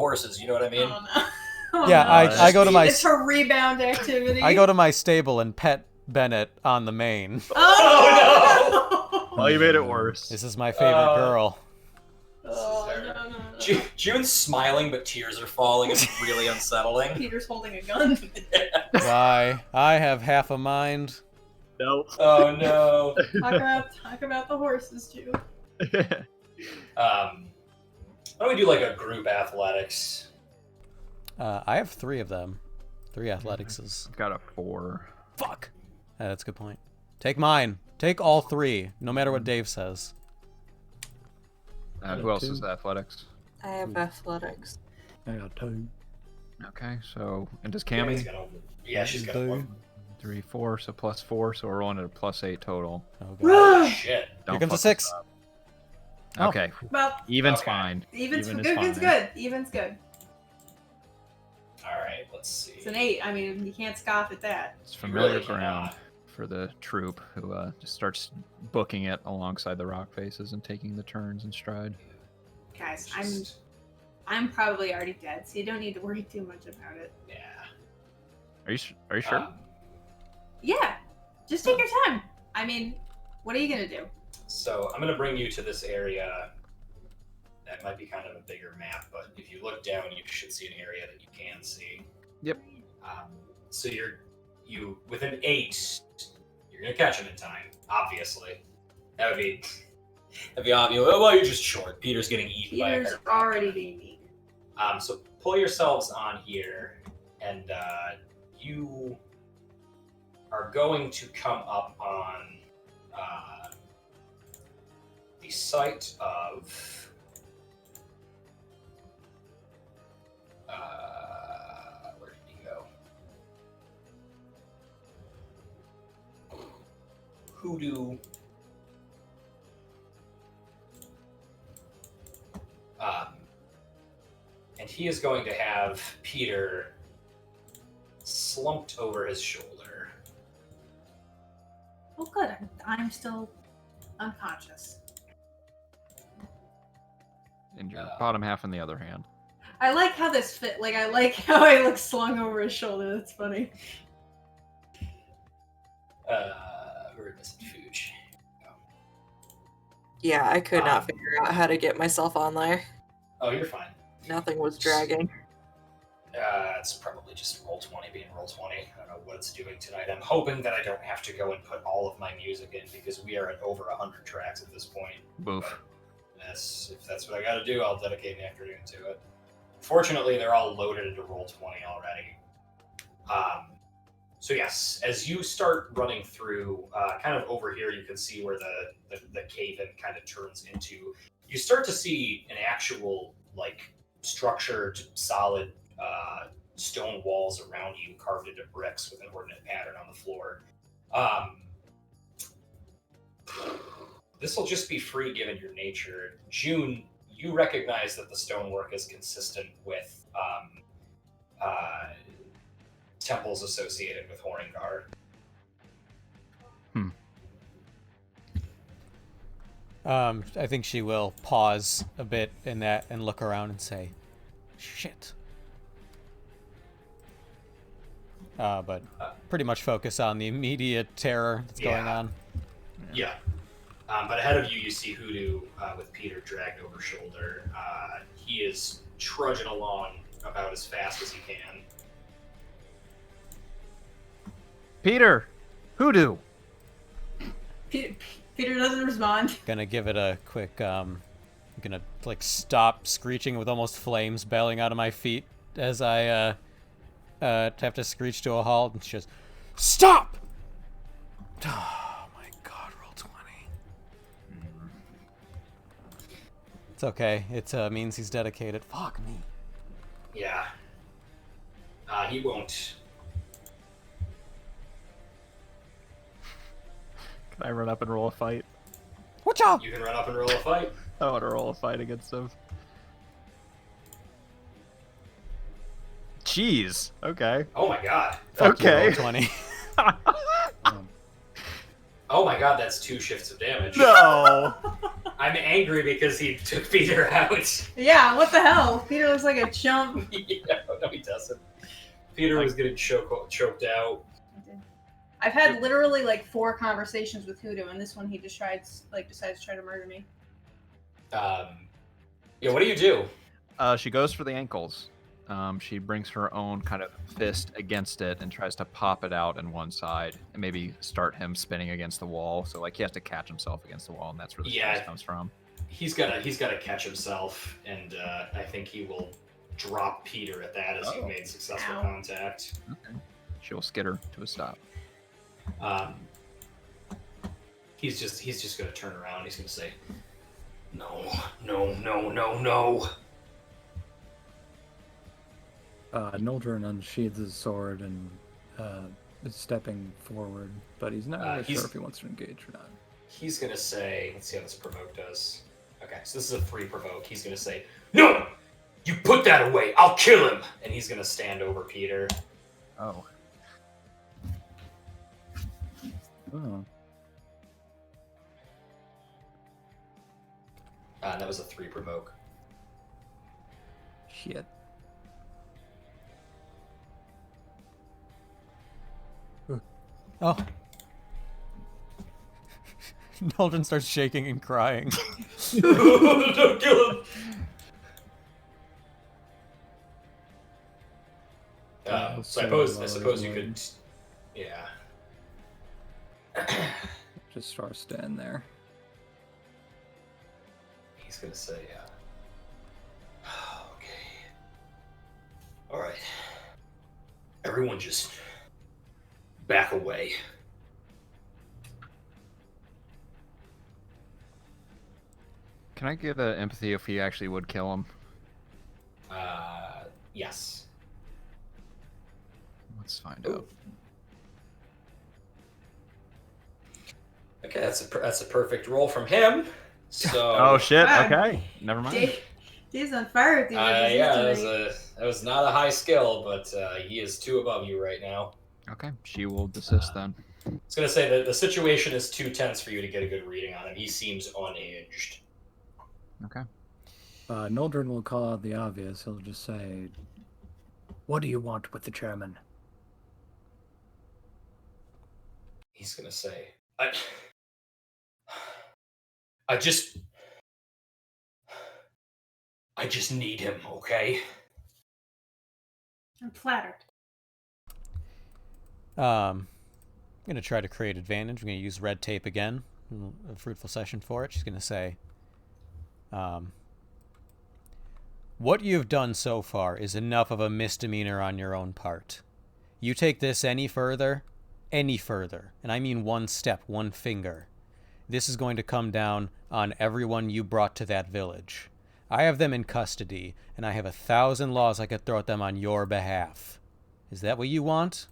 horses. You know what I mean? Oh, no. Oh, Yeah, no. I go to my It's her rebound activity. I go to my stable and pet Bennett on the mane. Oh, Well, you made it worse. This is my favorite girl. no. Oh, no. June's smiling, but tears are falling. It's really unsettling. Peter's holding a gun. Why? I have half a mind. Nope. Oh no. Talk about the horses, too. Why don't we do like a group athletics? I have 3 of them. 3 athleticses. Got a 4. Fuck. Yeah, that's a good point. Take mine. Take all 3, no matter what Dave says. Who else is athletics? I have athletics. I got 2. Okay, so and does Cammy's Cammy? got yeah, she's got 1. 3, 4, so plus 4, so we're rolling at a plus 8 total. Oh, God. Oh shit. Here comes a fuck 6. this up. Oh. Okay, Well, even's Okay. fine. even's Even is good. fine. Even's good. All right, let's see. It's an 8. I mean, you can't scoff at that. It's familiar really ground cannot. for the troop who just starts booking it alongside the rock faces and taking the turns in stride. Guys, Just- I'm probably already dead, so you don't need to worry too much about it. Yeah. Are you sure? Yeah, just take your time. I mean, what are you gonna do? So I'm gonna bring you to this area. That might be kind of a bigger map, but if you look down, you should see an area that you can see. Yep. So you within 8, you're gonna catch him in time. Obviously, that'd be obvious. Well, you're just short. Peter's getting eaten by a Peter's carpet. already being eaten. So pull yourselves on here, and you are going to come up on the site of where did he go? Hoodoo. And he is going to have Peter slumped over his shoulder. Oh, good. I'm still unconscious. And your bottom half in the other hand. I like how this fit. Like, I like how I look slung over his shoulder. That's funny. We're missing Fooch. Yeah, I could not figure out how to get myself on there. Oh, you're fine. Nothing was dragging. It's probably just Roll20 being Roll20. I don't know what it's doing tonight. I'm hoping that I don't have to go and put all of my music in because we are at over 100 tracks at this point. Boof. If that's what I gotta do, I'll dedicate an afternoon to it. Fortunately, they're all loaded into Roll20 already. So yes, as you start running through, kind of over here, you can see where the cave-in kind of turns into. You start to see an actual, like, structured, solid stone walls around you, carved into bricks with an ordinate pattern on the floor. This will just be free given your nature. June, you recognize that the stonework is consistent with temples associated with Horingar. I think she will pause a bit in that and look around and say, shit. But pretty much focus on the immediate terror that's going on. Yeah. But ahead of you, you see Hoodoo with Peter dragged over shoulder. He is trudging along about as fast as he can. Peter! Hoodoo! Peter doesn't respond. Gonna give it a quick, gonna, like, stop screeching with almost flames bailing out of my feet as I, have to screech to a halt, and she just, stop! Oh my god, roll 20. It's okay. It means he's dedicated. Fuck me. Yeah. He won't. Can I run up and roll a fight? Watch out! You can run up and roll a fight. I want to roll a fight against him. Jeez. Okay. Oh my god. Fuck you, Okay. roll 20. Oh my god, that's 2 shifts of damage. No. I'm angry because he took Peter out. Yeah, what the hell? Peter looks like a chump. Yeah, no, he doesn't. Peter was getting choked out. I've had literally like 4 conversations with Hoodoo, and this one he decides to try to murder me. Yeah, what do you do? She goes for the ankles. She brings her own kind of fist against it and tries to pop it out on one side and maybe start him spinning against the wall. So like he has to catch himself against the wall, and that's where the fist comes from. He's gotta catch himself, and I think he will drop Peter at that as you've made successful contact. Okay. She'll skitter to a stop. He's just gonna turn around. He's gonna say, "No, no, no, no, no." Noldrin unsheathes his sword and is stepping forward, but he's not really sure if he wants to engage or not. He's gonna say, let's see how this provoke does. Okay, so this is a free provoke. He's gonna say, "No! You put that away! I'll kill him!" And he's gonna stand over Peter. Oh. Oh. That was a 3 provoke. Shit. Oh. Noldrin starts shaking and crying. Don't kill him! So I suppose you could, yeah. Just start stand there. He's gonna say, okay. Alright. Everyone just back away. Can I give empathy if he actually would kill him? Yes. Let's find out. Okay, that's a perfect roll from him. So. Oh shit! Wow. Okay, never mind. Dave's on fire with these. That was not a high skill, but he is 2 above you right now. Okay, she will desist then. I was gonna say that the situation is too tense for you to get a good reading on him. He seems unhinged. Okay. Noldrin will call out the obvious. He'll just say, "What do you want with the chairman?" He's gonna say, I just need him, okay? I'm flattered. I'm gonna try to create advantage. I'm gonna use red tape again. A fruitful session for it. She's gonna say, what you've done so far is enough of a misdemeanor on your own part. You take this any further, and I mean 1 step, 1 finger, this is going to come down on everyone you brought to that village. I have them in custody, and I have 1,000 laws I could throw at them on your behalf. Is that what you want?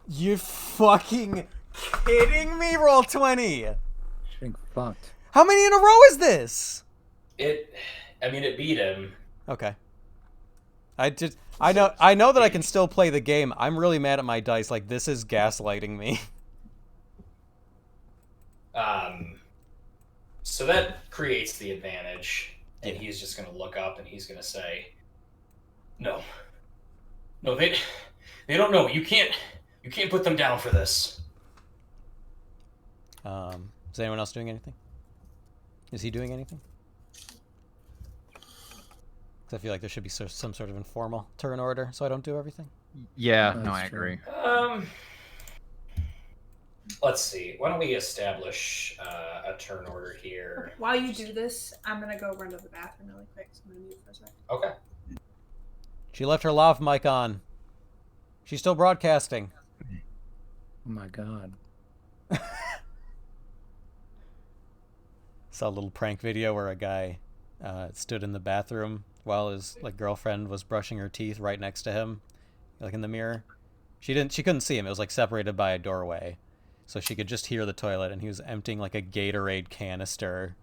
You fucking kidding me? Roll 20! Getting fucked. How many in a row is this? It beat him. Okay. I know that I can still play the game. I'm really mad at my dice. Like, this is gaslighting me. So that creates the advantage, and he's just going to look up and he's going to say, "No, they don't know. You can't put them down for this." Is anyone else doing anything? Is he doing anything? Because I feel like there should be some sort of informal turn order, so I don't do everything. Yeah, That's no, I true. agree. Let's see. Why don't we establish a turn order here? While you do this, I'm gonna go run to the bathroom really quick. So I'm gonna mute for a sec. Okay. She left her lav mic on. She's still broadcasting. Oh my god. Saw a little prank video where a guy stood in the bathroom while his girlfriend was brushing her teeth right next to him, like in the mirror. She couldn't see him. It was like separated by a doorway, so she could just hear the toilet, and he was emptying like a Gatorade canister,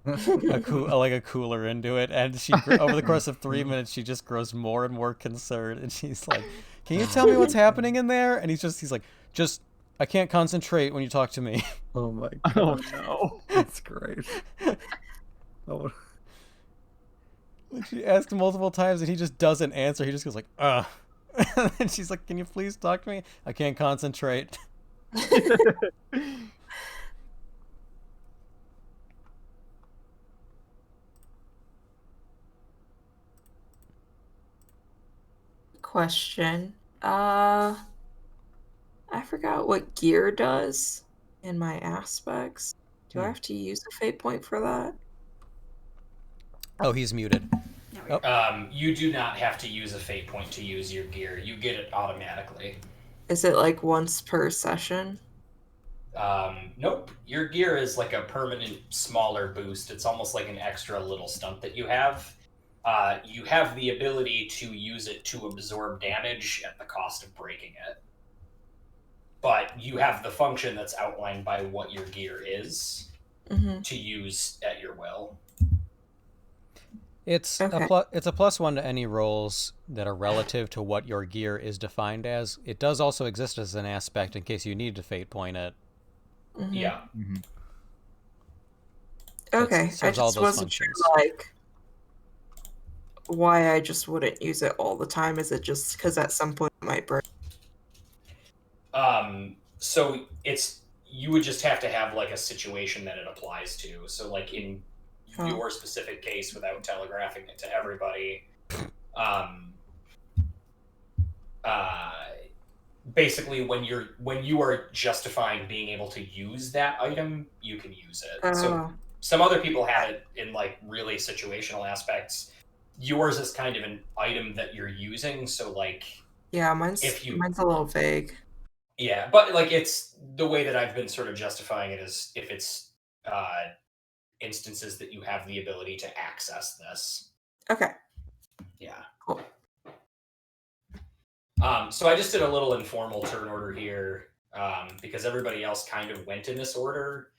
like a cooler into it. And she, over the course of 3 minutes, she just grows more and more concerned, and she's like, "Can you tell me what's happening in there?" And he's like, "Just I can't concentrate when you talk to me. Oh my Oh god. no. That's great. Oh, Like, she asked multiple times and he just doesn't answer. He just goes like, ugh. And she's like, can you please talk to me? I can't concentrate. Question. I forgot what gear does in my aspects. Do I have to use a fate point for that? Oh, he's muted. There we go. You do not have to use a fate point to use your gear. You get it automatically. Is it like once per session? Nope. Your gear is like a permanent smaller boost. It's almost like an extra little stunt that you have. You have the ability to use it to absorb damage at the cost of breaking it. But you have the function that's outlined by what your gear is to use at your will. It's Okay. it's a +1 to any rolls that are relative to what your gear is defined as. It does also exist as an aspect in case you need to fate point it. Yeah. Okay, I serves all just those wasn't sure, functions. like, why I just wouldn't use it all the time. Is it just because at some point it might break? So you would just have to have like a situation that it applies to. So like in your specific case, without telegraphing it to everybody, basically when you are justifying being able to use that item, you can use it. So some other people have it in like really situational aspects. Yours is kind of an item that you're using, so like Yeah, mine's a little vague. Yeah, but like it's the way that I've been sort of justifying it is if it's instances that you have the ability to access this. Okay. Yeah. Cool. So I just did a little informal turn order here because everybody else kind of went in this order.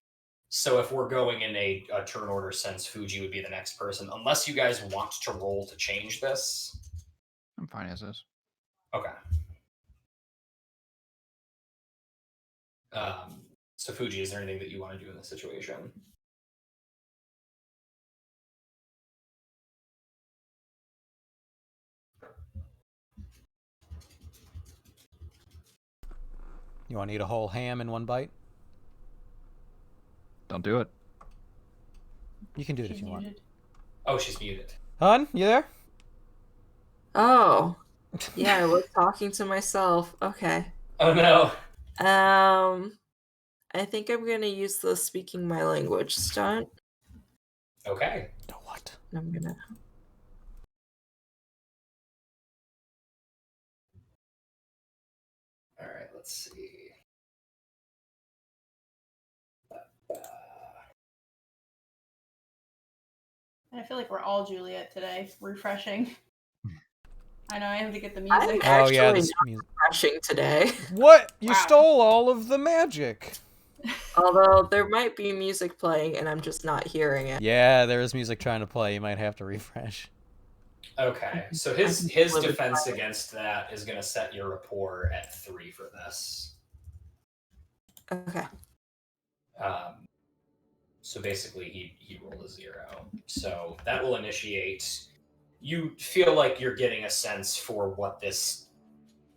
So if we're going in a turn order sense, Fuji would be the next person, unless you guys want to roll to change this. I'm fine as is. Okay. So Fuji, is there anything that you want to do in this situation? You want to eat a whole ham in one bite? Don't do it. You can do it She's if you want. muted. Oh, she's muted. Hun, you there? Oh, yeah, I was talking to myself. Okay. Oh no. I think I'm gonna use the speaking my language stunt. Okay. No, what? I'm gonna. All right, let's see. I feel like we're all Juliet today. Refreshing. I know I have to get the I'm music. Oh yeah, actually this not music. crashing today. What? You Wow. stole all of the magic. Although there might be music playing and I'm just not hearing it. Yeah, there is music trying to play. You might have to refresh. Okay, so his defense against that is going to set your rapport at 3 for this. Okay. So basically, he rolled a 0. So that will initiate. You feel like you're getting a sense for what this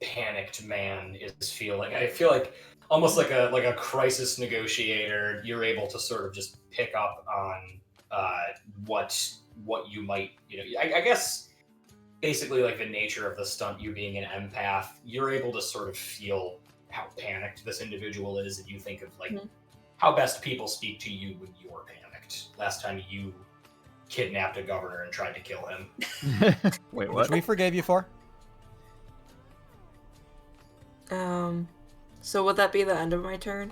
panicked man is feeling. I feel like almost like a crisis negotiator. You're able to sort of just pick up on what you might, I guess basically like the nature of the stunt, you being an empath, you're able to sort of feel how panicked this individual is, and you think of like how best people speak to you when you're panicked. Last time you kidnapped a governor and tried to kill him. Wait, Which what? we forgave you for. So would that be the end of my turn?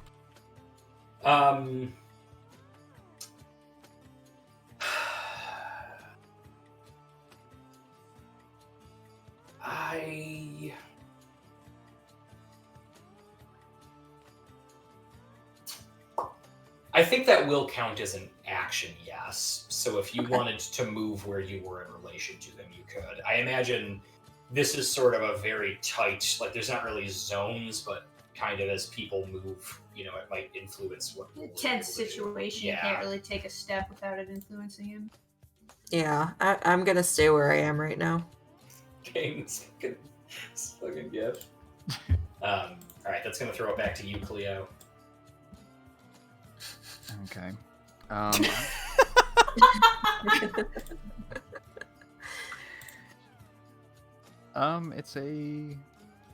I think that will count as an action, yes. So if you wanted to move where you were in relation to them, you could. I imagine this is sort of a very tight, like there's not really zones, but kind of as people move, it might influence what. Tense situation. Yeah. You can't really take a step without it influencing him. Yeah, I'm gonna stay where I am right now. Okay, this fucking gift. All right, that's gonna throw it back to you, Cleo. Okay. It's a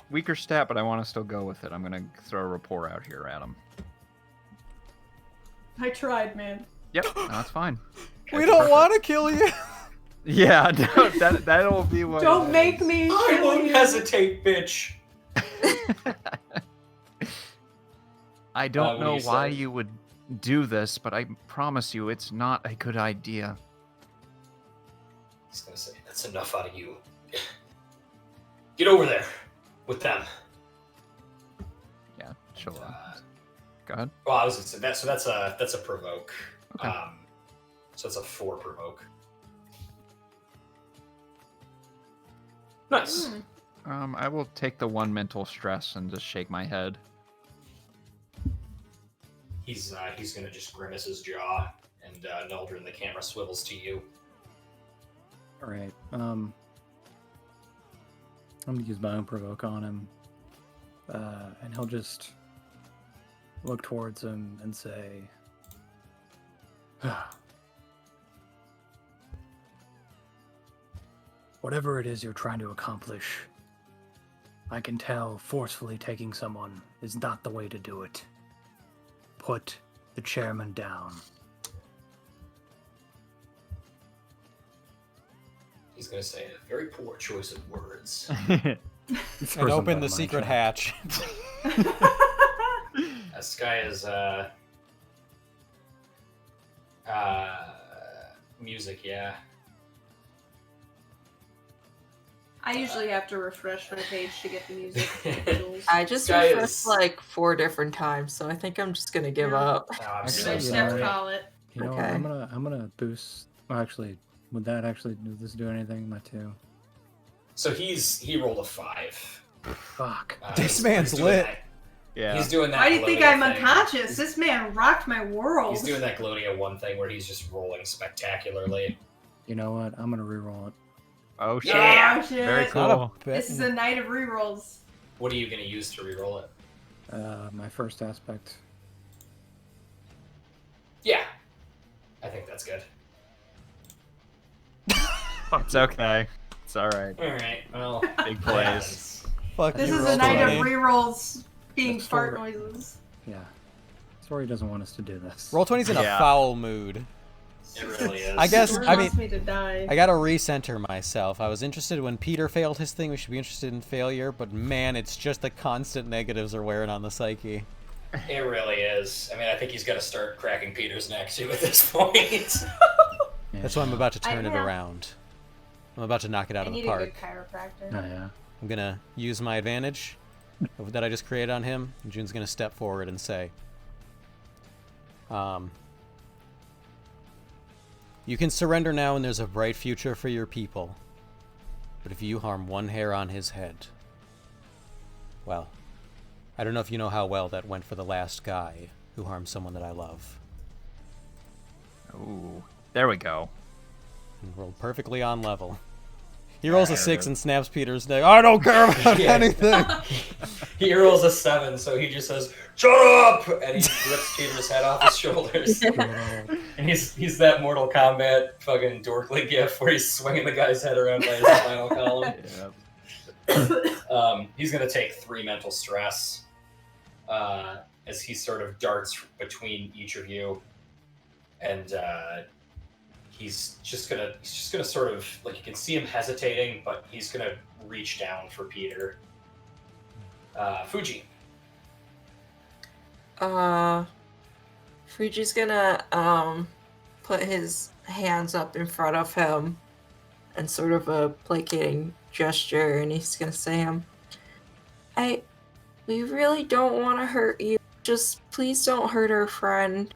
weaker stat, but I want to still go with it. I'm gonna throw a rapport out here at him. I tried, man. Yep, no, that's fine. We don't want to kill you. Yeah, no, that'll be what. Don't it make is. me. I kill won't you. hesitate, bitch. I don't What know do you why say? you would do this, but I promise you, it's not a good idea. He's gonna say, "That's enough out of you. Get over there with them." Yeah, chill out. Go ahead. Well, I was gonna say that. So that's a provoke. Okay. So it's a 4 provoke. Nice. I will take the 1 mental stress and just shake my head. He's gonna just grimace his jaw, and Neldrin, the camera swivels to you. All right. I'm gonna use my own provoke on him, and he'll just look towards him and say, "Whatever it is you're trying to accomplish, I can tell forcefully taking someone is not the way to do it. Put the chairman down." He's gonna say a very poor choice of words. And open the secret hatch. This guy is music, yeah. I usually have to refresh my page to get the music visuals. I just Guy refreshed is- like 4 different times, so I think I'm just gonna give Yeah. up. No, I'm Actually, So sorry. just yeah. have to call it. You know, Okay. I'm gonna boost. Well, actually, would this do anything? My 2. So he rolled a 5. Fuck. This He's man's doing lit. that- Yeah. He's doing that. Why do you think Glodia I'm thing. unconscious? This man rocked my world. He's doing that Glodia 1 thing where he's just rolling spectacularly. You know what? I'm gonna reroll it. Oh shit. Yeah. Oh, shit. Very Not a cool. bit. This is a night of rerolls. What are you gonna use to reroll it? My first aspect. Yeah, I think that's good. It's okay. It's all right. All right. Well, Big that plays. happens. Fuck This you, is roll a night of 20. rerolls being That's fart for- noises. Yeah. Story doesn't want us to do this. Roll 20's in a Yeah. foul mood. It really is. I guess- Someone I wants me to die. I gotta recenter myself. I was interested when Peter failed his thing. We should be interested in failure, but man, it's just the constant negatives are wearing on the psyche. It really is. I mean, I think he's got to start cracking Peter's neck too at this point. Yeah. That's why I'm about to turn it know. around. I'm about to knock it out I of the need a park. good chiropractor. Oh, yeah. I'm gonna use my advantage that I just created on him. And June's gonna step forward and say, "You can surrender now, and there's a bright future for your people. But if you harm one hair on his head, well, I don't know if you know how well that went for the last guy who harmed someone that I love." Ooh. There we go. And rolled perfectly on level. He rolls a 6 and snaps Peter's neck. I don't care about Yeah. anything. He rolls a 7, so he just says, "Shut up!" and he rips Peter's head off his shoulders. And he's that Mortal Kombat fucking dorkly gif where he's swinging the guy's head around by his spinal column. Yeah. He's gonna take 3 mental stress as he sort of darts between each of you, and he's just gonna sort of, like, you can see him hesitating, but he's gonna reach down for Peter. Fuji. Fuji's gonna put his hands up in front of him and sort of a placating gesture, and he's gonna say, we really don't want to hurt you. Just please don't hurt our friend.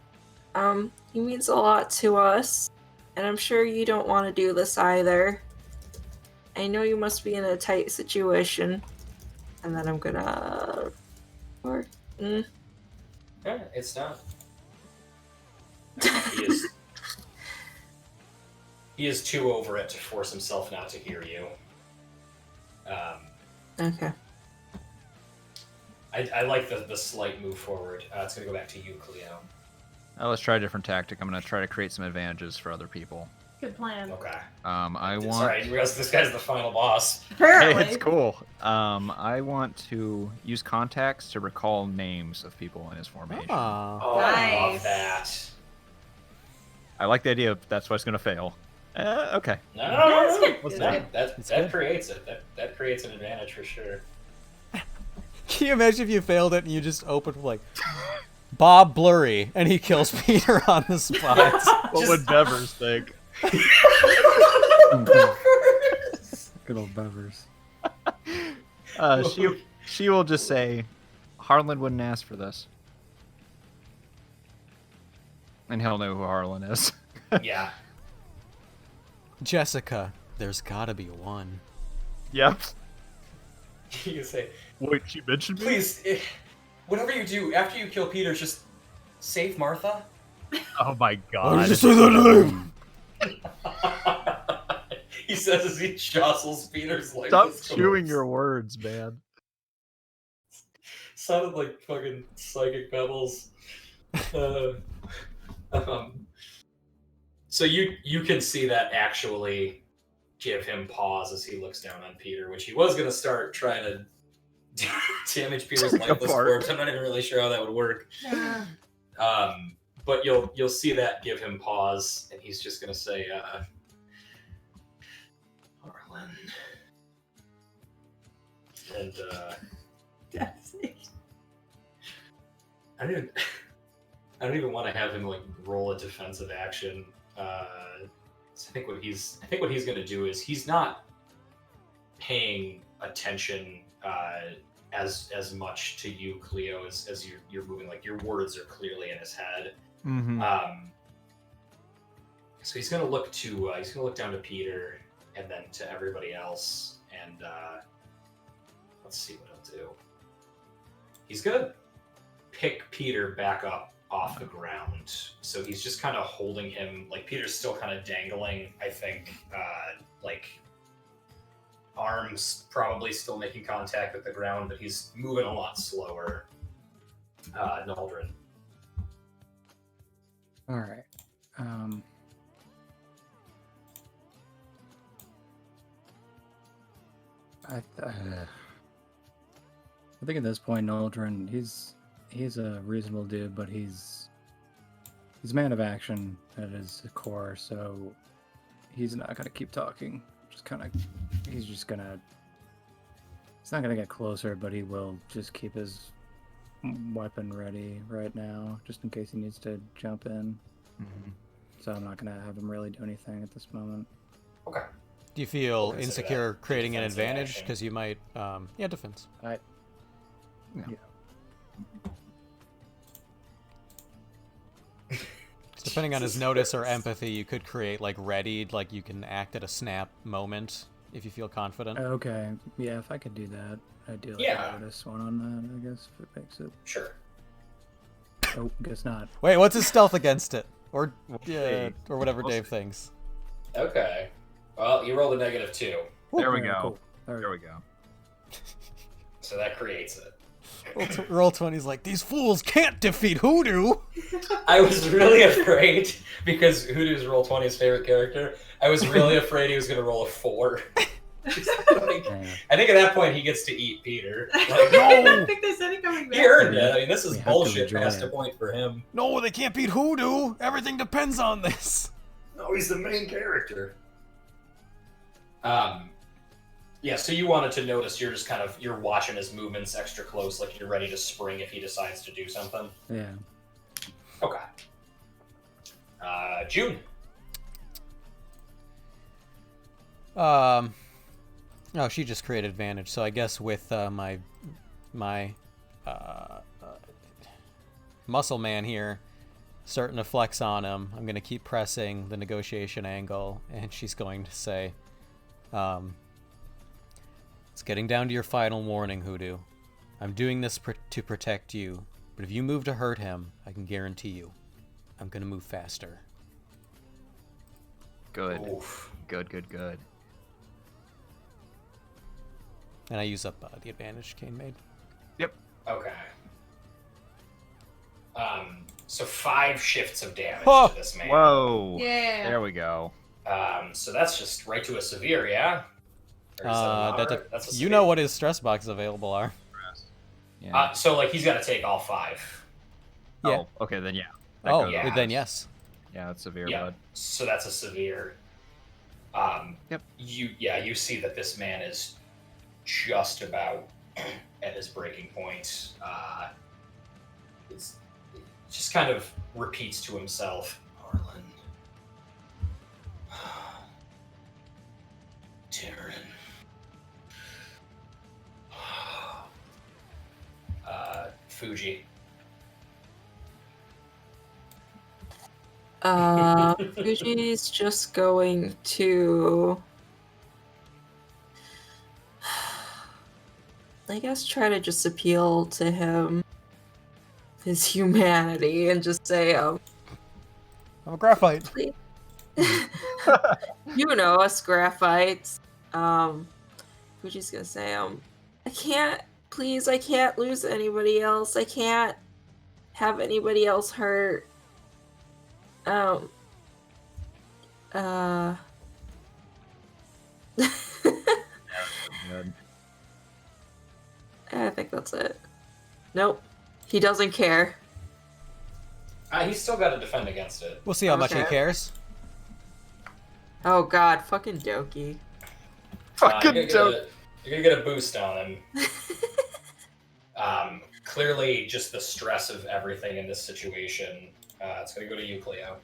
He means a lot to us, and I'm sure you don't want to do this either. I know you must be in a tight situation." And then I'm gonna Or Yeah, it's not. He is too over it to force himself not to hear you. okay. I like the slight move forward. It's going to go back to you, Cleo. Let's try a different tactic. I'm going to try to create some advantages for other people. Good plan. Okay. I want. Sorry, I didn't realize this guy's the final boss. Apparently. Hey, it's cool. I want to use contacts to recall names of people in his formation. Ah. Oh, I love Nice. that. I like the idea of that's what's going to fail. Okay. No, Yeah, it's good. What's It's that? good. It's that good. creates it. That creates an advantage for sure. Can you imagine if you failed it and you just opened like Bob Blurry and he kills Peter on the spot? What would Bevers think? Good old Bevers. She will just say, Harlan wouldn't ask for this. And he'll know who Harlan is. Yeah. Jessica, there's gotta be one. Yep. You can say, Wait, she mentioned me? please, whatever you do after you kill Peter, just save Martha. Oh my Why did god. you say that name? He says as he jostles Peter's life. Stop chewing your words, man. Sounded like fucking psychic pebbles. So you can see that actually give him pause as he looks down on Peter, which he was going to start trying to damage Peter's lifeless apart. corpse. I'm not even really sure how that would work. Yeah. But you'll see that give him pause, and he's just going to say, Harlan. And That's it. I don't even want to have him like roll a defensive action. So I think what he's going to do is he's not paying attention as much to you, Cleo, as you're moving. Like your words are clearly in his head. Mm-hmm. So he's going to look down to Peter and then to everybody else, and let's see what he'll do. He's going to pick Peter back up off the ground. So he's just kind of holding him, like Peter's still kind of dangling, I think, like arms probably still making contact with the ground, but he's moving a lot slower. Naldrin. All right. I think at this point, Naldrin, he's a reasonable dude, but he's a man of action at his core, so he's not gonna keep talking. He's not gonna get closer, but he will just keep his weapon ready right now, just in case he needs to jump in. Mm-hmm. So I'm not gonna have him really do anything at this moment. Okay. Do you feel We'll consider insecure that creating an defensive advantage? action. Because you might, yeah, defense. Depending on his Jesus notice or Christ. empathy, you could create like readied, like you can act at a snap moment if you feel confident. Okay, yeah, if I could do that, I'd do like Yeah. a notice one on that, I guess, if it makes it. Sure. Oh, guess not. Wait, what's his stealth against it? Or yeah, see. or whatever We'll Dave see. thinks. Okay. Well, you rolled a -2, There we Alright, go. cool. Alright. There we go. so that creates it. Roll 20's like, these fools can't defeat Hoodoo! I was really afraid, because Hoodoo's Roll20's favorite character, I was really afraid he was going to roll a 4. Like, Yeah. I think at that point he gets to eat Peter. Like, I No! don't think there's any coming back. he earned it. I mean, this is We have to bullshit enjoy past it. a point for him. No, they can't beat Hoodoo! Everything depends on this! No, he's the main character. Yeah, so you wanted to notice you're watching his movements extra close, like you're ready to spring if he decides to do something. Yeah. Okay. June. Oh, she just created advantage, so I guess with my muscle man here starting to flex on him, I'm going to keep pressing the negotiation angle, and she's going to say, it's getting down to your final warning, Hoodoo. I'm doing this to protect you, but if you move to hurt him, I can guarantee you, I'm gonna move faster. Good. Oof. Good. And I use up the advantage Kane made. Okay. So 5 shifts of damage Oh! to this man. Whoa. Yeah. There we go. So that's just right to a severe, yeah? Or is that a moderate? That's a You severe. know what his stress boxes available are. Yeah. So like he's got to take all 5. Yeah. Oh, okay, then yeah. That Oh, goes yeah. off. then yes. Yeah, that's severe, Yeah. bud. So that's a severe. Yep. You see that this man is just about at his breaking point. It just kind of repeats to himself, Harlan, Tyrion, Fuji. Fuji's just going to, I guess, try to just appeal to him, his humanity, and just say, I'm a graphite. please. You know us graphites. Fuji's gonna say, I can't lose anybody else. I can't have anybody else hurt. Good. I think that's it. Nope. He doesn't care. He's still got to defend against it. We'll see how much he Okay. cares. Oh god, fucking Doki. Fucking You're gonna get a boost on him. Clearly, just the stress of everything in this situation. It's gonna go to you, Cleo.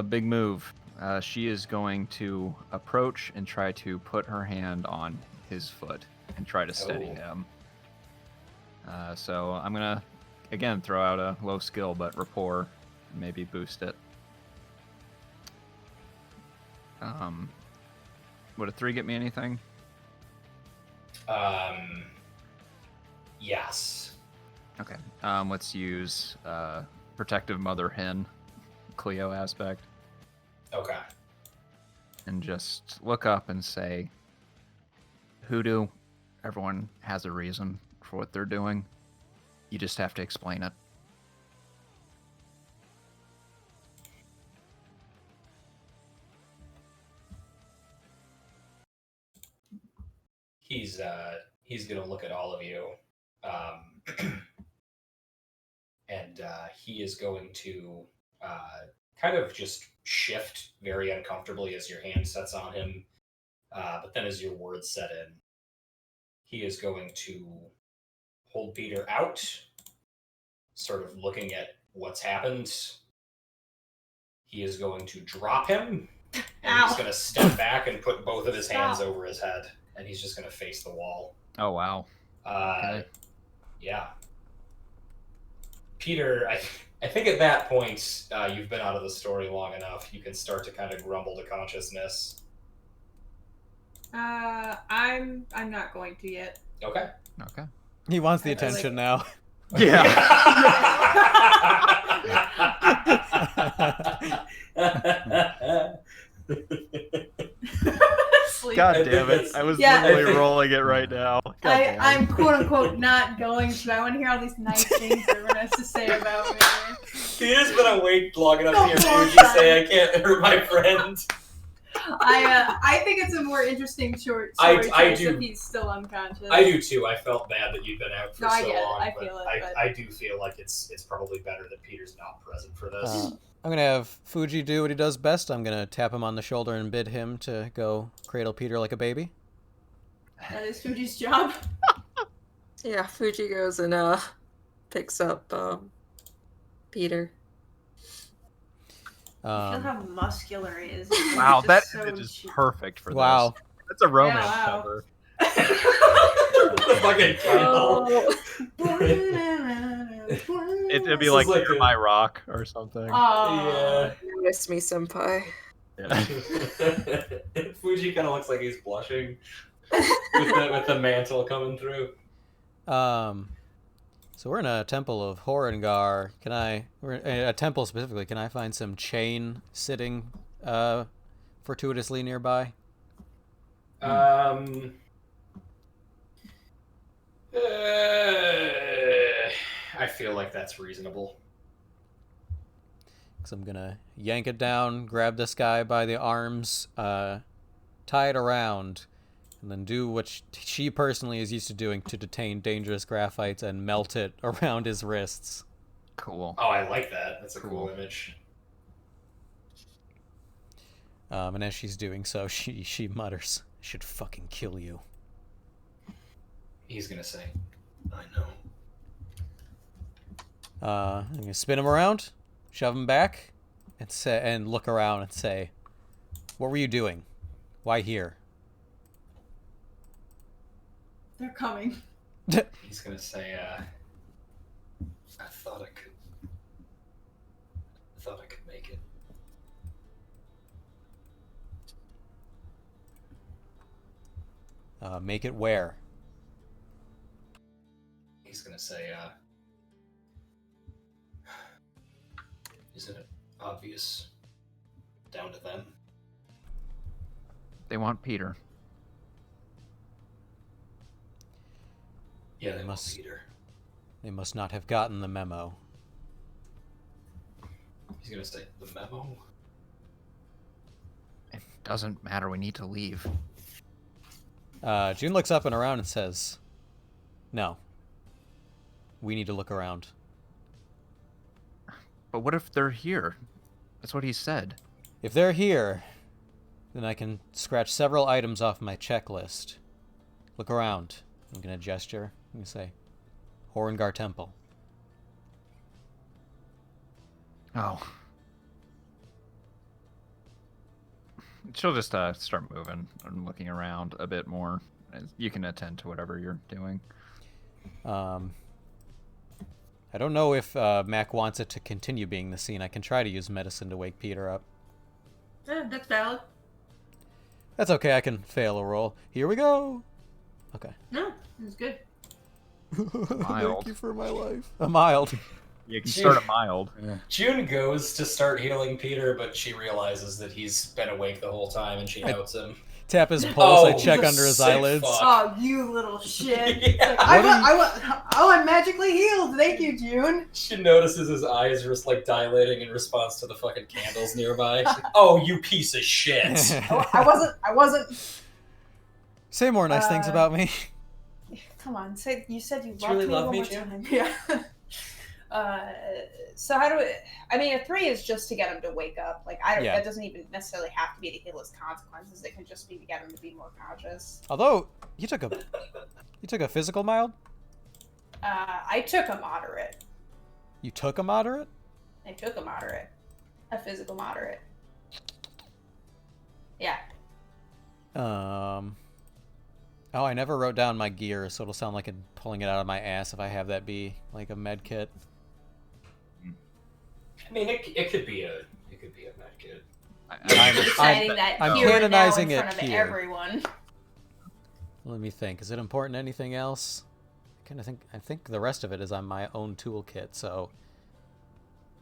Big move. She is going to approach and try to put her hand on his foot and try to steady Oh. him. So I'm gonna again throw out a low skill, but rapport, maybe boost it. Would a 3 get me anything? Yes. Okay. Let's use protective mother hen, Cleo aspect, Okay. and just look up and say, Hoodoo, everyone has a reason for what they're doing. You just have to explain it. He's gonna look at all of you, and he is going to kind of just shift very uncomfortably as your hand sets on him. But then, as your words set in, he is going to hold Peter out, sort of looking at what's happened. He is going to drop him, and he's Ow. going to step back and put both of his hands Stop. over his head, and he's just going to face the wall. Oh, wow. Okay. Yeah. Peter, I think at that point, you've been out of the story long enough. You can start to kind of grumble to consciousness. I'm not going to yet. Okay. Okay. He wants the I like- attention now. Yeah. Sleep. God damn it. I was Yeah. literally rolling it right now. God damn. I'm quote unquote not going to. I want to hear all these nice things everyone has to say about me. Peter's been awake long enough to hear Come on, Fuji say, "I can't hurt my friend." I think it's a more interesting short I story choice do- if he's still unconscious. I do too. I felt bad that you've been out for No, I so get it. long. I but feel it, but- I do feel like it's probably better that Peter's not present for this. I'm gonna have Fuji do what he does best. I'm gonna tap him on the shoulder and bid him to go cradle Peter like a baby. That is Fuji's job. Yeah, Fuji goes and picks up Peter. I feel how muscular he is. Wow, He's that just so image is cheap. perfect for Wow. this. That's a romance wow. cover. The fucking title. It'd be This like is like You're a- My Rock or something. Aw. Miss me, senpai. Yeah. Fuji kind of looks like he's blushing with the mantle coming through. So we're in a temple of Horengar. We're in a temple specifically, can I find some chain sitting fortuitously nearby? I feel like that's reasonable. Because I'm gonna yank it down, grab this guy by the arms, tie it around, and then do what she personally is used to doing to detain dangerous graphites and melt it around his wrists. Cool. Oh, I like that. That's a cool image. And as she's doing so, she mutters, "I should fucking kill you." He's gonna say, "I know." I'm gonna spin him around, shove him back, and look around and say, "What were you doing? Why here?" They're coming. He's gonna say, I thought I could make it. Make it where? He's gonna say, isn't it obvious? Down to them. They want Peter. Yeah, they must Peter. They must not have gotten the memo. He's gonna say, the memo? It doesn't matter, we need to leave. June looks up and around and says, "No. We need to look around." But what if they're here? That's what he said. If they're here, then I can scratch several items off my checklist. Look around. I'm gonna gesture. I'm gonna say, Horengar Temple. Oh. She'll just start moving and looking around a bit more. You can attend to whatever you're doing. I don't know if Mac wants it to continue being the scene. I can try to use medicine to wake Peter up. That's valid. That's okay, I can fail a roll. Here we go! Okay. No, it's good. Mild. Thank you for my life. A mild. You can start a mild. June goes to start healing Peter, but she realizes that he's been awake the whole time, and she notes him. Tap his pulse, I Oh, check you under his sick eyelids. fuck. Oh, you little shit. Yeah. It's like, I'm magically healed. Thank you, June. She notices his eyes are just like dilating in response to the fucking candles nearby. She's like, oh, you piece of shit. I wasn't. Say more nice things about me. Come on, you said you Do you really loved me love one me, more June? time. Yeah. So how do we? I mean, a 3 is just to get him to wake up. Like that doesn't even necessarily have to be to heal his consequences. It can just be to get him to be more conscious. Although you took a physical mild. I took a moderate. You took a moderate. I took a moderate. A physical moderate. Yeah. Oh, I never wrote down my gear, so it'll sound like I'm pulling it out of my ass if I have that be like a med kit. I mean, it could be a med kit. Deciding that I'm here and now canonizing in front it of here. everyone. Let me think. Is it important to anything else? I think the rest of it is on my own toolkit, so...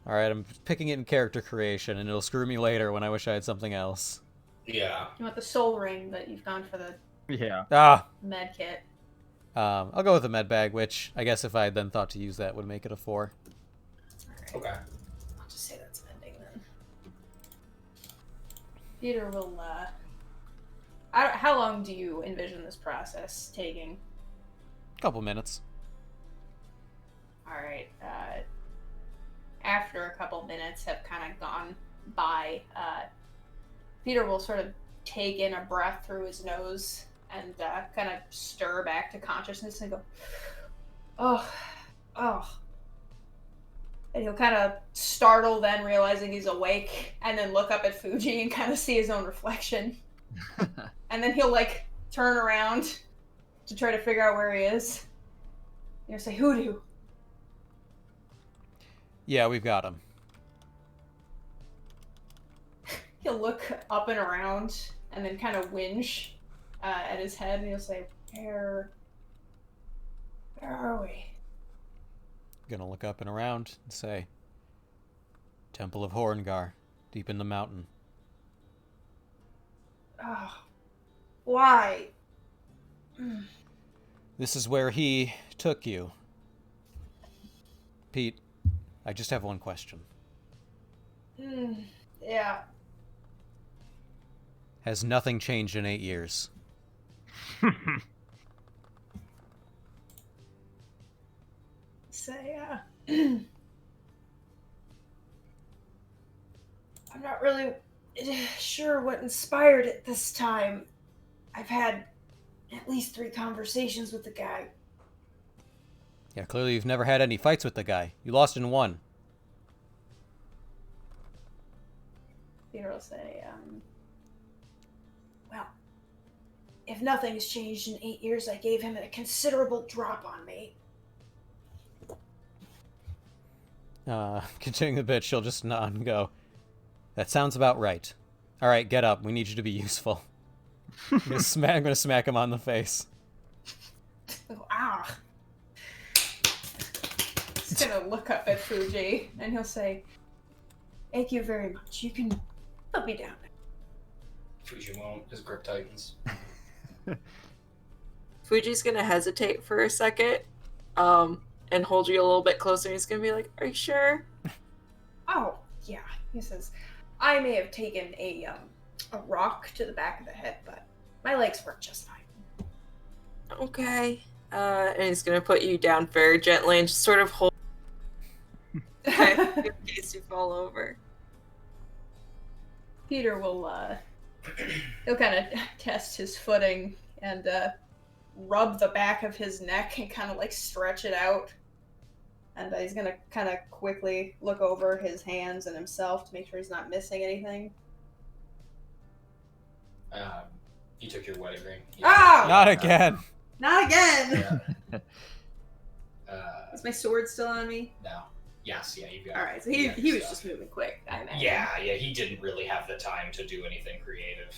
Alright, I'm picking it in character creation, and it'll screw me later when I wish I had something else. Yeah. You want the soul ring, but you've gone for the med kit. I'll go with the med bag, which I guess if I had then thought to use that would make it a 4. Alright. Okay. I'll just say that's ending then. Peter will, how long do you envision this process taking? Couple minutes. Alright, after a couple minutes have kind of gone by, Peter will sort of take in a breath through his nose and kind of stir back to consciousness and go, oh. And he'll kind of startle then, realizing he's awake, and then look up at Fuji and kind of see his own reflection. And then he'll, like, turn around to try to figure out where he is. You'll say, Hoodoo. Yeah, we've got him. He'll look up and around and then kind of whinge at his head, and he'll say, Where are we? Gonna look up and around and say, Temple of Horengar, deep in the mountain. Oh, why? This is where he took you. Pete, I just have one question. Yeah. Has nothing changed in 8 years? Say, I'm not really sure what inspired it this time. I've had at least 3 conversations with the guy. Yeah, clearly you've never had any fights with the guy. You lost in one. Peter will say, well, if nothing's changed in 8 years, I gave him a considerable drop on me. Continuing the bit, she'll just nod and go, that sounds about right. Alright, get up. We need you to be useful. I'm gonna smack him on the face. Oh, ah. He's gonna look up at Fuji, and he'll say, thank you very much. You can put me down. Fuji won't. His grip tightens. Fuji's gonna hesitate for a second, and hold you a little bit closer. He's gonna be like, "Are you sure?" Oh, yeah. He says, I may have taken a rock to the back of the head, but my legs work just fine. Okay. And he's gonna put you down very gently and just sort of hold in case you fall over. Peter will, he'll kind of test his footing and rub the back of his neck and kind of like stretch it out. And he's gonna kind of quickly look over his hands and himself to make sure he's not missing anything. You took your wedding ring. Oh! Not again! Not again! Yeah. Is my sword still on me? No. Yes, yeah, you got it. Alright, so he was just moving quick, I imagine. Yeah, he didn't really have the time to do anything creative.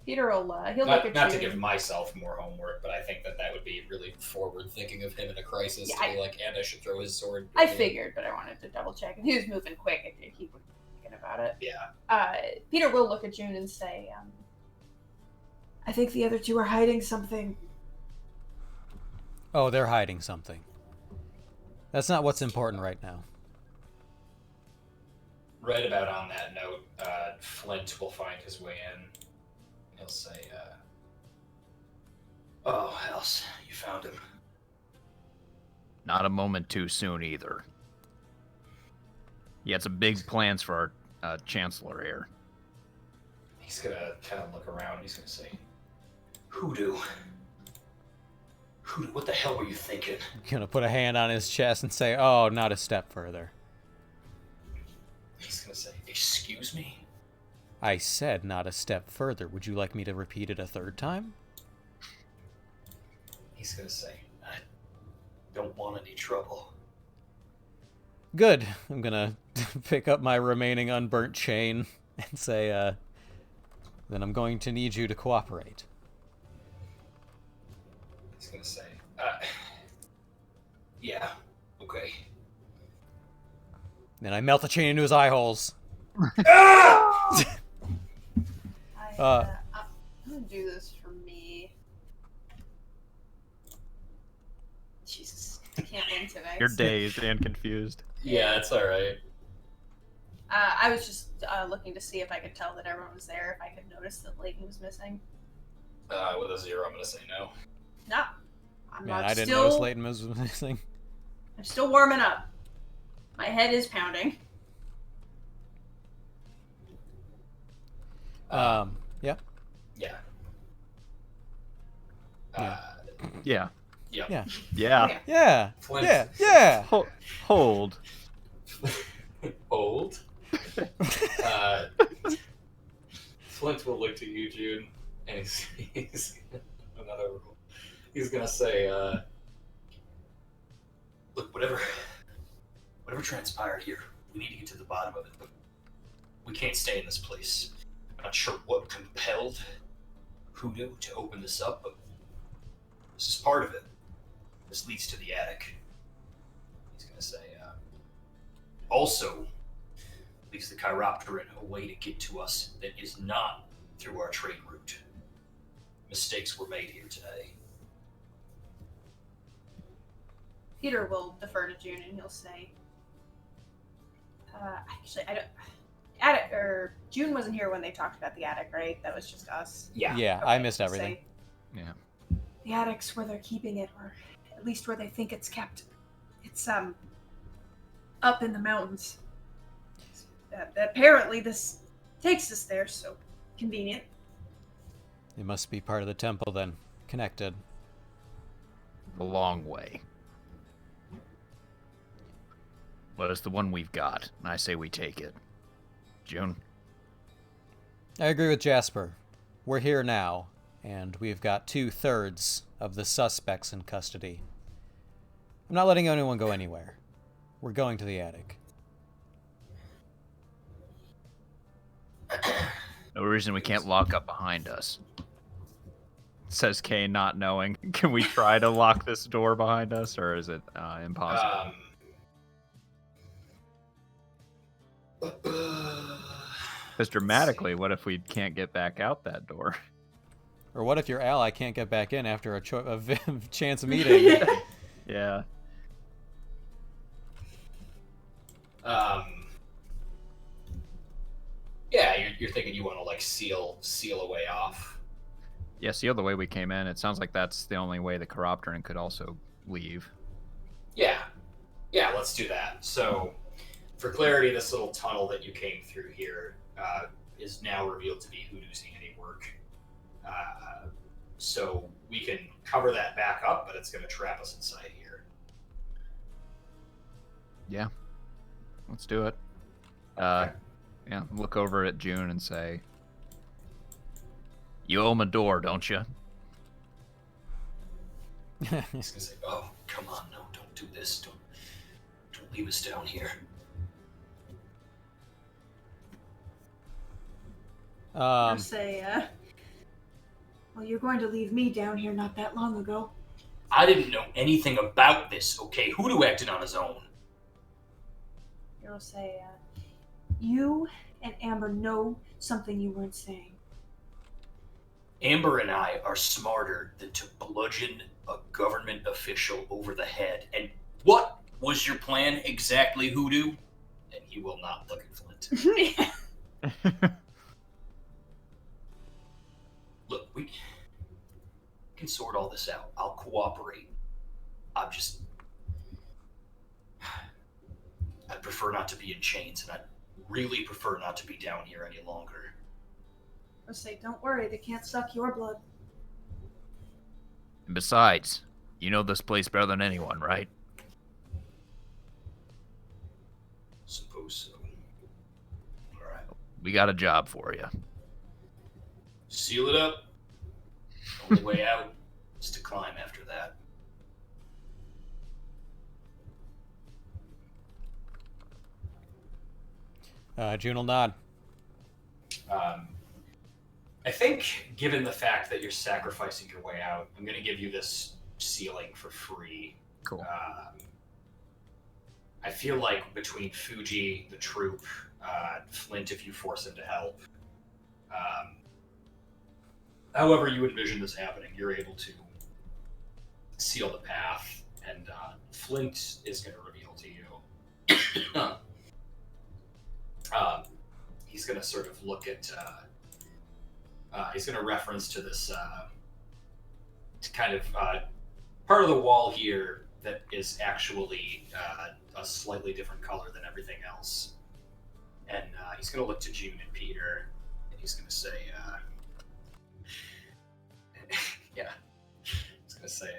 Peter will, he'll look at Not you. to give myself more homework, but I think that would be really forward-thinking of him in a crisis Yeah, to be like, and I should throw his sword. I figured, but I wanted to double check. If he was moving quick, he would be thinking about it. Yeah. Peter will look at June and say, I think the other two are hiding something. Oh, they're hiding something. That's not what's important right now. Right about on that note, Flint will find his way in. He'll say, oh, House, you found him. Not a moment too soon either. He had some big plans for our Chancellor here. He's gonna kind of look around. He's gonna say, Hoodoo, what the hell were you thinking? Gonna put a hand on his chest and say, oh, not a step further. He's gonna say, excuse me? I said not a step further. Would you like me to repeat it a third time? He's gonna say, I don't want any trouble. Good. I'm gonna pick up my remaining unburnt chain and say, then I'm going to need you to cooperate. He's gonna say, yeah, okay. Then I melt the chain into his eye holes. I'm gonna do this for me. Jesus, I can't win tonight. You're dazed and confused. Yeah, it's alright. I was just looking to see if I could tell that everyone was there, if I could notice that Leighton was missing. With a 0, I'm gonna say no. No. I'm Man, not I didn't still, notice Leighton was missing. I'm still warming up. My head is pounding. Yeah. Yeah. Yeah. Yeah. Yep. Yeah. Yeah. Okay. Yeah. Flint. Yeah. Hold. Old. Flint will look to you, June, and he's gonna say, look, whatever transpired here, we need to get to the bottom of it. But we can't stay in this place. I'm not sure what compelled Hoodoo to open this up, but This is part of it. This leads to the attic. He's going to say, also leads the Chiropteran a way to get to us that is not through our trade route. Mistakes were made here today. Peter will defer to June and he'll say, actually, I don't. Attic, or June wasn't here when they talked about the attic, right? That was just us. Yeah. Yeah, Okay, I missed so everything. say, Yeah. the attic's where they're keeping it, or at least where they think it's kept. It's up in the mountains. Apparently, this takes us there, so convenient. It must be part of the temple then, connected. The long way. Well, it's the one we've got. I say we take it. June? I agree with Jasper. We're here now, and we've got 2/3 of the suspects in custody. I'm not letting anyone go anywhere. We're going to the attic. No reason we can't lock up behind us. Says Kay, not knowing. Can we try to lock this door behind us, or is it impossible? Because dramatically, what if we can't get back out that door? Or what if your ally can't get back in after a chance meeting? Yeah. Yeah, you're thinking you want to like seal a way off. Yeah, see the way we came in, it sounds like that's the only way the Chiropteran could also leave. Yeah, let's do that. So, for clarity, this little tunnel that you came through here is now revealed to be Hoodoo's handiwork. So we can cover that back up, but it's going to trap us inside here. Yeah, let's do it. Okay. Yeah, look over at June and say, "You owe him a door, don't you?" He's going to say, "Oh, come on, no, don't do this. Don't leave us down here." I'll say, well, you're going to leave me down here not that long ago. I didn't know anything about this, okay? Hoodoo acted on his own. You'll say, you and Amber know something you weren't saying. Amber and I are smarter than to bludgeon a government official over the head. And what was your plan exactly, Hoodoo? And he will not look at Flint. Look, we can sort all this out. I'll cooperate. I'd prefer not to be in chains, and I'd really prefer not to be down here any longer. I'll say, don't worry, they can't suck your blood. And besides, you know this place better than anyone, right? Suppose so. All right. We got a job for you. Seal it up. Only way out is to climb after that. June will nod. I think, given the fact that you're sacrificing your way out, I'm going to give you this sealing for free. Cool. I feel like between Fuji, the troop, Flint, if you force him to help, however you envision this happening, you're able to seal the path, and Flint is going to reveal to you. He's going to sort of look at. He's going to reference to this to kind of part of the wall here that is actually a slightly different color than everything else. And he's going to look to June and Peter, and he's going to say, yeah, he's going to say,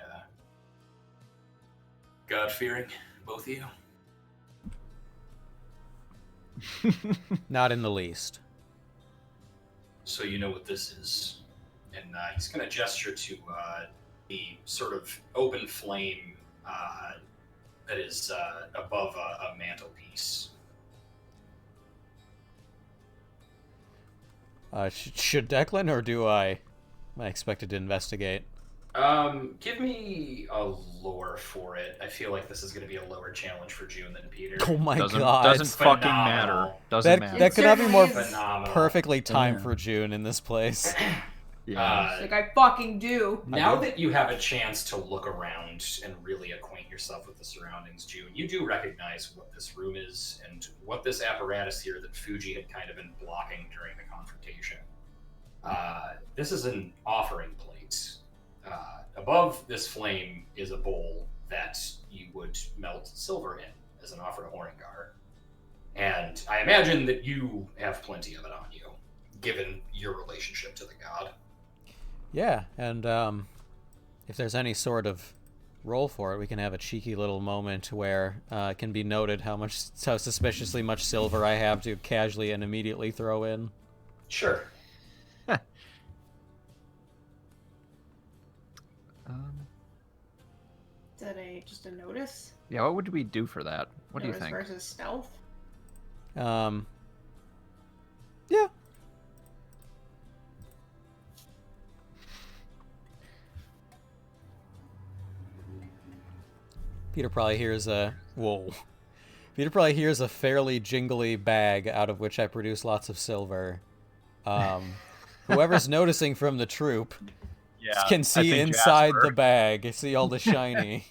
God-fearing, both of you? Not in the least. So you know what this is. And he's going to gesture to the sort of open flame that is above a mantelpiece. Should Declan, or am I expected to investigate? Give me a lore for it. I feel like this is going to be a lower challenge for June than Peter. Oh my Doesn't god. fucking matter. Phenomenal. Doesn't That matter. could not be more Phenomenal. perfectly timed Yeah. for June in this place. Yeah. Like I fucking do. Now that you have a chance to look around and really acquaint yourself with the surroundings, June, you do recognize what this room is and what this apparatus here that Fuji had kind of been blocking during the confrontation. This is an offering plate. Above this flame is a bowl that you would melt silver in as an offer to Horingar. And I imagine that you have plenty of it on you, given your relationship to the god. Yeah, and if there's any sort of roll for it, we can have a cheeky little moment where it can be noted how suspiciously much silver I have to casually and immediately throw in. Sure. Is that just a notice? Yeah, what would we do for that? What do you Notice think? versus stealth? Yeah. Peter probably hears a Peter probably hears a fairly jingly bag out of which I produce lots of silver. Whoever's noticing from the troop can see inside the bag, see all the shiny.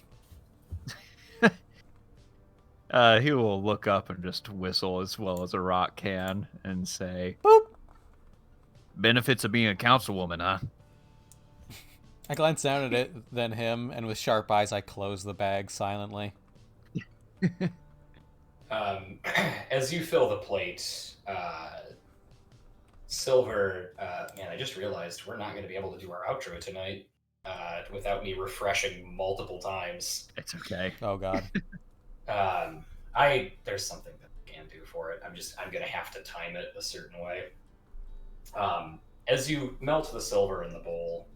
He will look up and just whistle as well as a rock can and say, Boop! Benefits of being a councilwoman, huh? I glance down at it, then him, and with sharp eyes I close the bag silently. As you fill the plate, Silver, man, I just realized we're not going to be able to do our outro tonight without me refreshing multiple times. It's okay. Oh god. There's something that I can do for it. I'm going to have to time it a certain way. As you melt the silver in the bowl,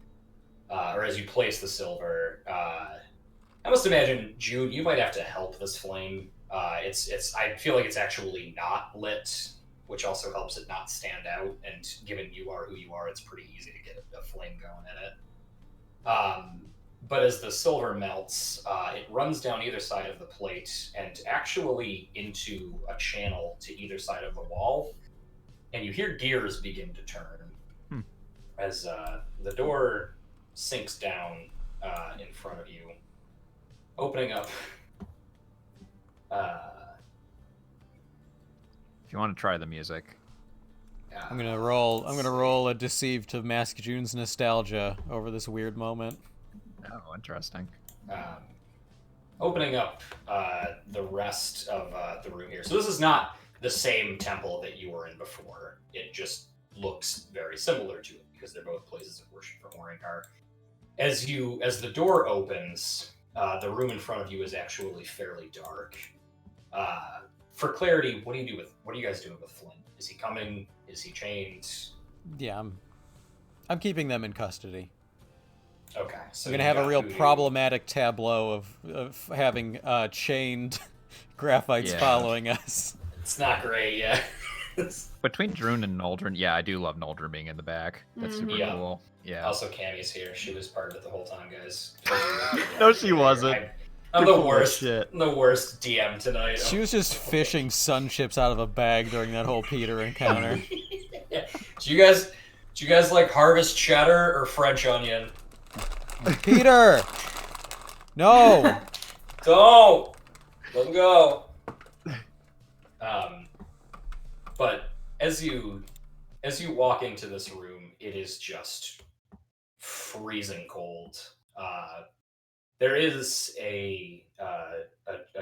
or as you place the silver, I must imagine, June, you might have to help this flame. I feel like it's actually not lit, which also helps it not stand out. And given you are who you are, it's pretty easy to get a flame going in it. But as the silver melts, it runs down either side of the plate and actually into a channel to either side of the wall. And you hear gears begin to turn as the door sinks down in front of you, opening up. If you want to try the music. I'm gonna roll a deceive to mask June's nostalgia over this weird moment. Oh, interesting. Opening up the rest of the room here. So this is not the same temple that you were in before. It just looks very similar to it because they're both places of worship for Horingar. As the door opens, the room in front of you is actually fairly dark. For clarity, what are you guys doing with Flint? Is he coming? Is he chained? Yeah, I'm keeping them in custody. Okay, so I'm gonna have a real problematic tableau of having chained graphites following us. It's not great, yeah. Between Droon and Noldrin, yeah, I do love Noldrin being in the back. That's super cool. Yeah. Also, Cammy's here. She was part of it the whole time, guys. No, she wasn't. I'm the worst. Shit. The worst DM tonight. She was just fishing sun chips out of a bag during that whole Peter encounter. Yeah. Do you guys like harvest cheddar or French onion? Peter! No! Don't! Let him go. But as you walk into this room, it is just freezing cold. There is a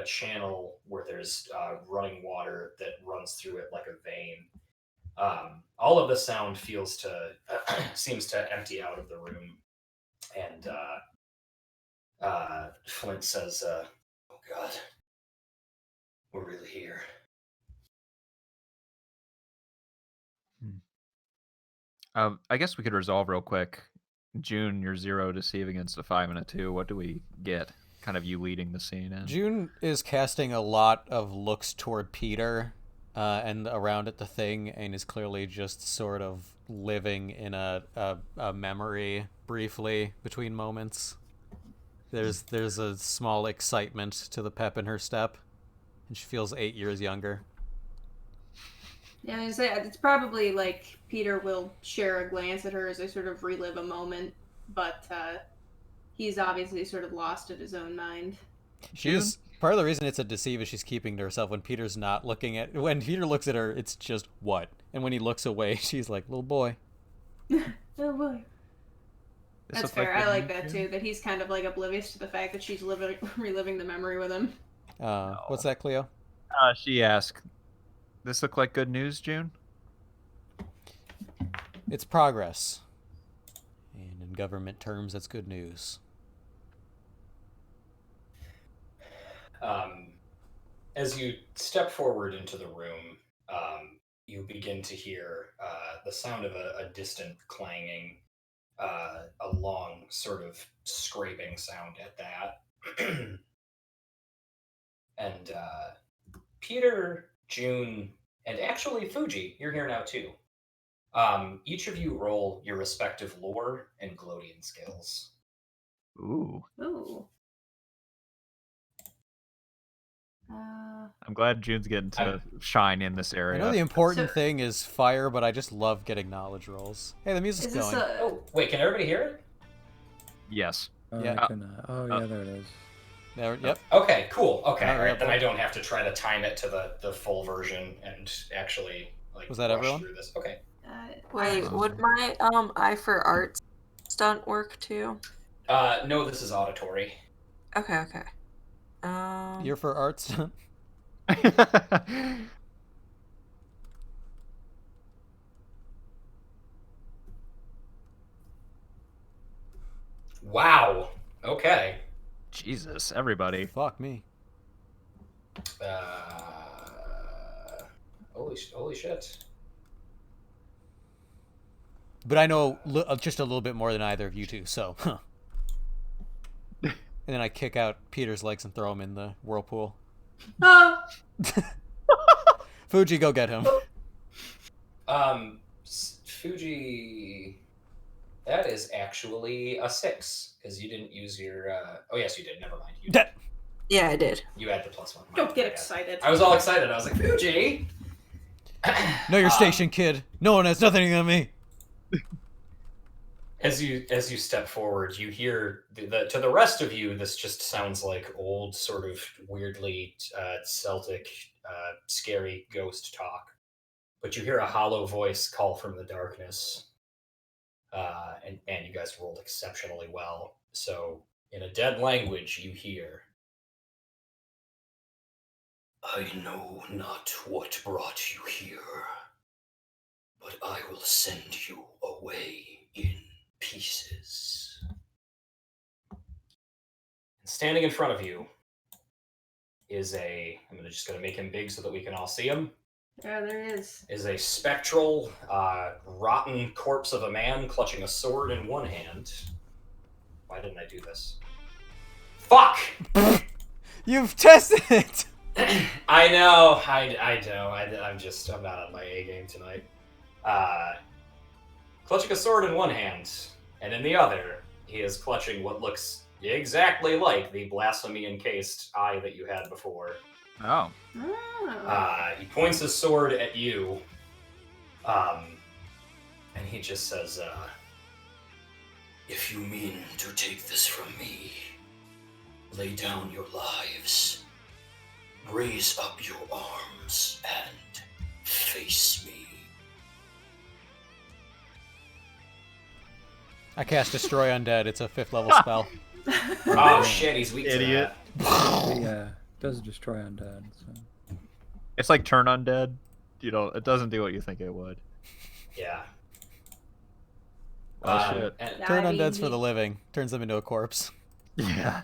channel where there's running water that runs through it like a vein. All of the sound seems to empty out of the room, and Flint says, "Oh God, we're really here." I guess we could resolve real quick. June, you're 0 deceive against a 5 and a 2. What do we get? Kind of you leading the scene in. June is casting a lot of looks toward Peter, and around at the thing, and is clearly just sort of living in a memory briefly between moments. There's a small excitement to the pep in her step, and she feels 8 years younger. Yeah, I was gonna say, it's probably like Peter will share a glance at her as they sort of relive a moment, but he's obviously sort of lost at his own mind. She's part of the reason it's a deceive is she's keeping to herself. When Peter's not looking at, when Peter looks at her, it's just what, and when he looks away, she's like, little boy. Oh boy. That's fair. I like that too. That he's kind of like oblivious to the fact that she's reliving the memory with him. What's that, Cleo? She asked, "This look like good news, June?" It's progress, and in government terms, that's good news. As you step forward into the room, you begin to hear the sound of a distant clanging, a long sort of scraping sound at that. And Peter, June, and actually Fuji, you're here now too. Each of you roll your respective lore and Glodian skills. Ooh. Ooh. I'm glad June's getting to shine in this I area. know the important thing is fire, but I just love getting knowledge rolls. Hey, the music's going. Oh, wait, can everybody hear it? Yes. Yeah. I can, yeah, there it is. There, yep. Okay, cool. Okay, Oh, all right. yeah, Then I don't have to try to time it to the full version and actually like Was that rush everyone? through this. Okay. Wait, would my eye for art stunt work too? No, this is auditory. Okay. You're for arts. Wow. Okay. Jesus, everybody. Fuck me. Holy shit. But I know just a little bit more than either of you two, so. Huh. And then I kick out Peter's legs and throw him in the whirlpool. Oh. Fuji, go get him. Fuji, that is actually a 6 because you didn't use your. Oh yes, you did. Never mind. You did. Yeah, I did. You had the +1. Don't get excited. I was all excited. I was like, Fuji. Know your station, kid. No one has nothing on me. As you step forward, you hear to the rest of you. This just sounds like old, sort of weirdly Celtic, scary ghost talk. But you hear a hollow voice call from the darkness, and you guys rolled exceptionally well. So, in a dead language, you hear, "I know not what brought you here, but I will send you away in pieces." And standing in front of you is I'm just going to make him big so that we can all see him. Yeah, there is. Is a spectral, rotten corpse of a man clutching a sword in one hand. Why didn't I do this? Fuck! You've tested it! I know, I know. I'm not on my A game tonight. Clutching a sword in one hand, and in the other, he is clutching what looks exactly like the blasphemy-encased eye that you had before. Oh. He points his sword at you, and he just says, "If you mean to take this from me, lay down your lives, raise up your arms, and face me." I cast Destroy Undead. It's a 5th level spell. Oh shit, he's weak Idiot. to that. Yeah, it does destroy undead. So. It's like turn undead. It doesn't do what you think it would. Yeah. Oh shit. Turn Undead's for the living. Turns them into a corpse. Yeah.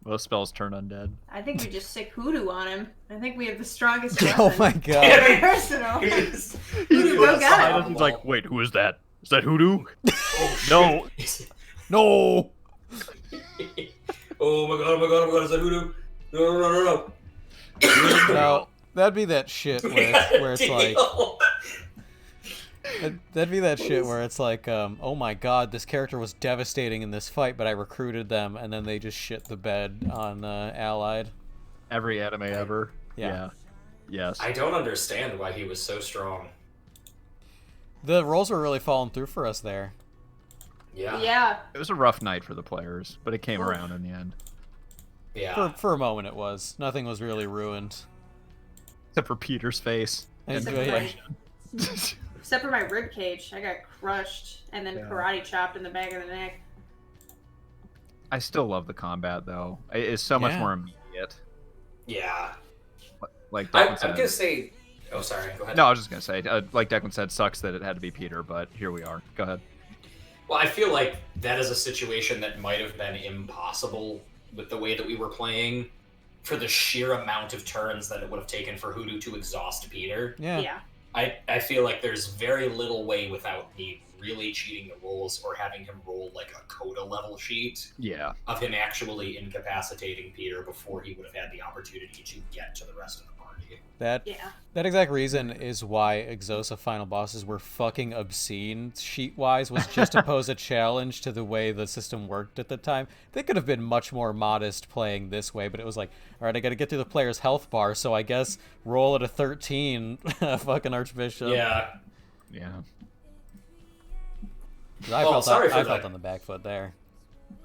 Most spells turn undead. I think we just sick hoodoo on him. I think we have the strongest Oh weapon. my god. Personal. He's Hoodoo broke out. He's like, wait, who is that? Is that Hoodoo? Oh, No. No! Oh my god, is that Hoodoo? No. No. That'd be that shit where it's like Deal. that'd be that shit where it's like, oh my god, this character was devastating in this fight, but I recruited them, and then they just shit the bed on Allied. Every anime ever. Yeah. Yes. I don't understand why he was so strong. The roles were really falling through for us there. Yeah. Yeah. It was a rough night for the players, but it came around in the end. Yeah. For a moment, it was. Nothing was really ruined. Except for Peter's face. And, Except yeah. Except for my rib cage, I got crushed and then Yeah. karate chopped in the back of the neck. I still love the combat though. It's so much Yeah. more immediate. Yeah. Like I'm Declan said. gonna say. Oh, sorry. Go ahead. No, I was just gonna say, like Declan said, sucks that it had to be Peter, but here we are. Go ahead. Well, I feel like that is a situation that might have been impossible with the way that we were playing, for the sheer amount of turns that it would have taken for Hoodoo to exhaust Peter. Yeah. I feel like there's very little way without me really cheating the rolls or having him roll like a Coda level sheet Yeah. of him actually incapacitating Peter before he would have had the opportunity to get to the rest of the party. Yeah. That exact reason is why Exosa final bosses were fucking obscene sheet-wise, was just to pose a challenge to the way the system worked at the time. They could have been much more modest playing this way, but it was like, all right, I gotta get through the player's health bar, so I guess roll at a 13, fucking Archbishop. Yeah. Yeah. 'Cause I Well, felt, sorry for I felt that. on the back foot there.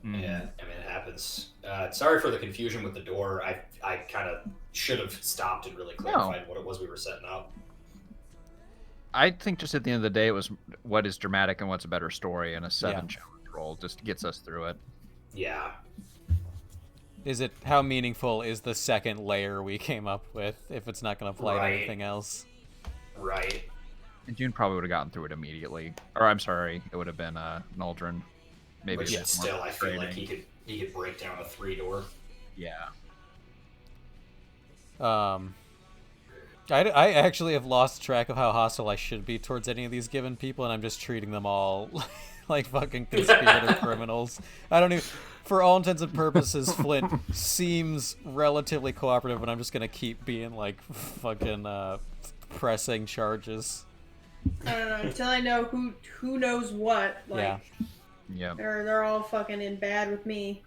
Mm. Yeah, I mean, it happens. Sorry for the confusion with the door. I kind of should have stopped and really clarified what it was we were setting up. I think just at the end of the day, it was what is dramatic and what's a better story, and a 7 challenge roll just gets us through it. Yeah. How meaningful is the second layer we came up with if it's not going to apply to Right. anything else? Right. And June probably would have gotten through it immediately. Or I'm sorry, it would have been Naldrin. Maybe Which a bit more still, I feel like frustrating. he could break down a 3-door. Yeah. I actually have lost track of how hostile I should be towards any of these given people, and I'm just treating them all like fucking conspirator criminals. I don't even... For all intents and purposes, Flint seems relatively cooperative, but I'm just gonna keep being like fucking pressing charges. I don't know until I know who knows what. Like Yeah. Yeah. they're all fucking in bad with me.